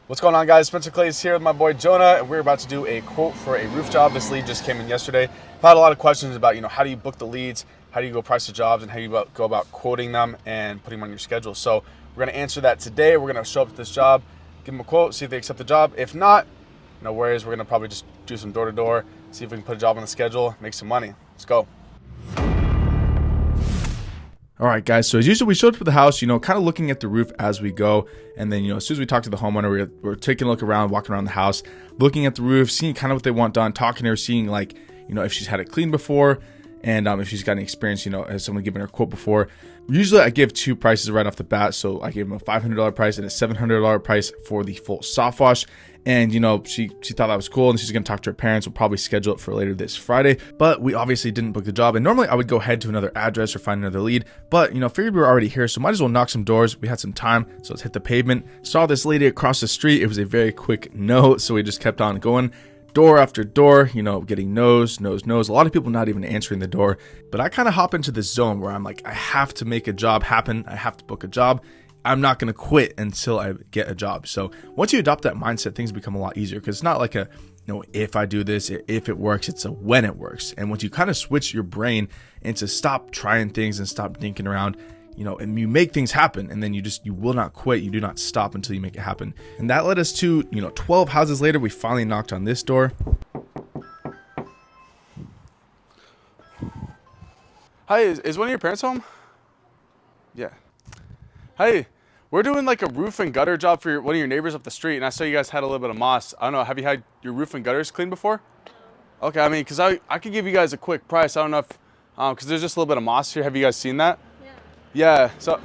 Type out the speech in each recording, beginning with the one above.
What's going on, guys? Spencer Clay is here with my boy Jonah, and we're about to do a quote for a roof job. This lead just came in yesterday. I've had a lot of questions about, how do you book the leads, how do you go price the jobs, and how you go about quoting them and putting them on your schedule. So we're going to answer that today. We're going to show up to this job, give them a quote, see if they accept the job. If not, no worries. We're going to probably just do some door-to-door, see if we can put a job on the schedule, make some money. Let's go. All right, guys, so as usual, we showed up at the house, kind of looking at the roof as we go. And then, as soon as we talk to the homeowner, we're taking a look around, walking around the house, looking at the roof, seeing kind of what they want done, talking to her, seeing if she's had it cleaned before, and if she's got any experience, has someone given her a quote before. Usually I give two prices right off the bat. So I gave them a $500 price and a $700 price for the full soft wash. And, she thought that was cool, and she's going to talk to her parents. We'll probably schedule it for later this Friday. But we obviously didn't book the job. And normally I would go head to another address or find another lead. But, figured we were already here, so might as well knock some doors. We had some time, so let's hit the pavement. Saw this lady across the street. It was a very quick no, so we just kept on going. Door after door, getting no's. A lot of people not even answering the door. But I kind of hop into this zone where I'm like, I have to make a job happen. I have to book a job. I'm not going to quit until I get a job. So once you adopt that mindset, things become a lot easier, because it's not like if I do this, if it works, it's a when it works. And once you kind of switch your brain into stop trying things and stop thinking around, and you make things happen, and then you will not quit. You do not stop until you make it happen. And that led us to, 12 houses later, we finally knocked on this door. Hi, is one of your parents home? Yeah. Hi, we're doing like a roof and gutter job for one of your neighbors up the street, and I saw you guys had a little bit of moss. I don't know, have you had your roof and gutters cleaned before? Okay, I mean, because I could give you guys a quick price. I don't know if, because there's just a little bit of moss here. Have you guys seen that? Yeah, so,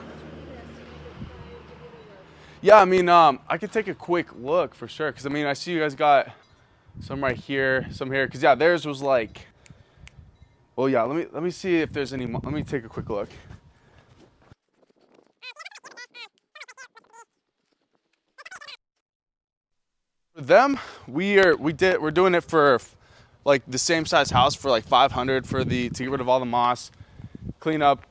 yeah, I mean, I could take a quick look for sure, because I mean, I see you guys got some right here, some here, because yeah, theirs was like, well, yeah, let me see if there's any, let me take a quick look. For them, we're doing it for like the same size house for like 500 to get rid of all the moss, clean out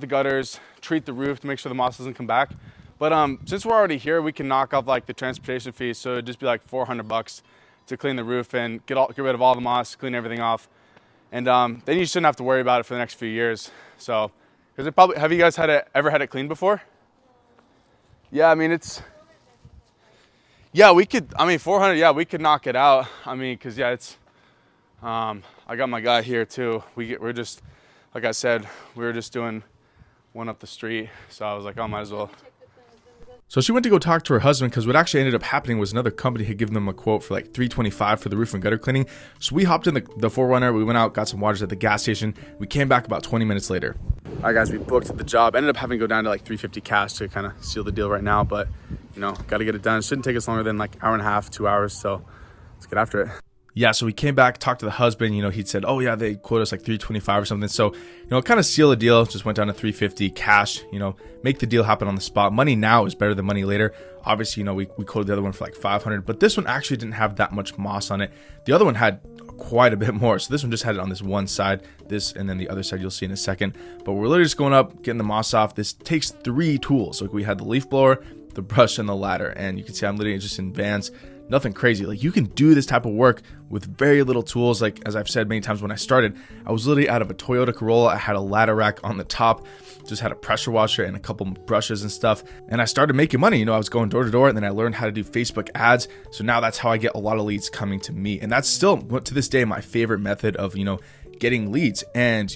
the gutters, treat the roof to make sure the moss doesn't come back. But since we're already here, we can knock off like the transportation fees, so it'd just be like $400 to clean the roof and get rid of all the moss, clean everything off, and then you shouldn't have to worry about it for the next few years. So, because have you guys ever had it cleaned before? Yeah, I mean yeah, we could. I mean, 400. Yeah, we could knock it out. I mean, because yeah, it's. I got my guy here too. We're just, like I said, we were just doing one up the street. So I was like, oh, might as well. So she went to go talk to her husband, because what actually ended up happening was another company had given them a quote for like $325 for the roof and gutter cleaning. So we hopped in the 4Runner. We went out, got some waters at the gas station. We came back about 20 minutes later. All right, guys, we booked the job. Ended up having to go down to like $350 cash to kind of seal the deal right now. But got to get it done. It shouldn't take us longer than like hour and a half, 2 hours. So let's get after it. Yeah, so we came back, talked to the husband. He'd said, oh yeah, they quoted us like $325 or something. So, kind of seal the deal. Just went down to $350 cash, make the deal happen on the spot. Money now is better than money later. Obviously, we quoted the other one for like $500, but this one actually didn't have that much moss on it. The other one had quite a bit more. So this one just had it on this one side, and then the other side you'll see in a second. But we're literally just going up, getting the moss off. This takes 3 tools. Like we had the leaf blower, the brush, and the ladder. And you can see I'm literally just in Vans. Nothing crazy. Like you can do this type of work with very little tools. Like as I've said many times, when I started, I was literally out of a Toyota Corolla. I had a ladder rack on the top, just had a pressure washer and a couple brushes and stuff. And I started making money. I was going door to door, and then I learned how to do Facebook ads. So now that's how I get a lot of leads coming to me. And that's still, to this day, my favorite method of, getting leads. And,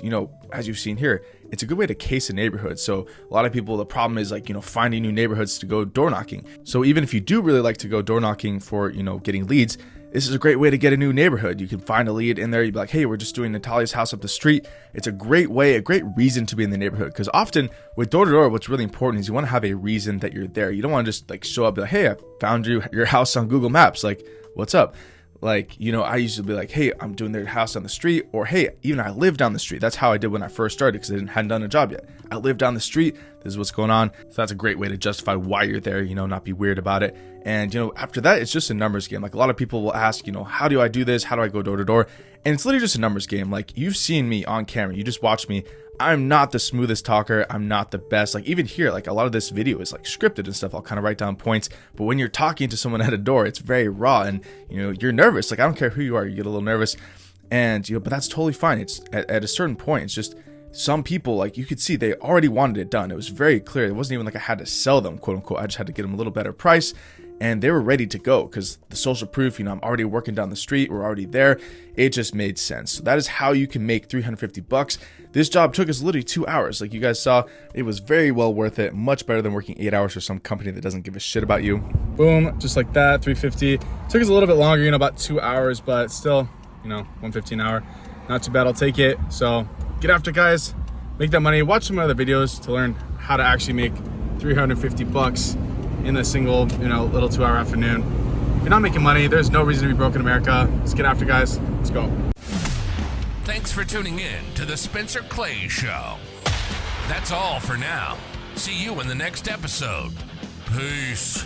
as you've seen here, it's a good way to case a neighborhood. So a lot of people, the problem is like, finding new neighborhoods to go door knocking. So even if you do really like to go door knocking for, getting leads, this is a great way to get a new neighborhood. You can find a lead in there. You'd be like, hey, we're just doing Natalia's house up the street. It's a great way, a great reason to be in the neighborhood. Because often with door to door, what's really important is you want to have a reason that you're there. You don't want to just like show up and be like, hey, I found your house on Google Maps. Like, what's up? Like, I used to be like, hey, I'm doing their house down the street, or hey, even I live down the street. That's how I did when I first started, because I hadn't done a job yet. I live down the street. This is what's going on. So that's a great way to justify why you're there, not be weird about it. And, after that, it's just a numbers game. Like a lot of people will ask, how do I do this? How do I go door to door? And it's literally just a numbers game. Like you've seen me on camera. You just watch me. I'm not the smoothest talker. I'm not the best. Like even here, like a lot of this video is like scripted and stuff. I'll kind of write down points, but when you're talking to someone at a door, it's very raw and you're nervous. Like I don't care who you are, you get a little nervous, and but that's totally fine. It's at a certain point, it's just some people, like you could see, they already wanted it done. It was very clear. It wasn't even like I had to sell them, quote unquote. I just had to get them a little better price, and they were ready to go because the social proof, I'm already working down the street. We're already there. It just made sense. So that is how you can make $350. This job took us literally 2 hours. Like you guys saw, it was very well worth it. Much better than working 8 hours for some company that doesn't give a shit about you. Boom, just like that, 350. Took us a little bit longer, about 2 hours, but still, 115 an hour. Not too bad, I'll take it. So get after it, guys. Make that money. Watch some other videos to learn how to actually make $350 in a single, little 2 hour afternoon. If you're not making money, there's no reason to be broke in America. Let's get after it, guys. Let's go. Thanks for tuning in to the Spencer Clay Show. That's all for now. See you in the next episode. Peace.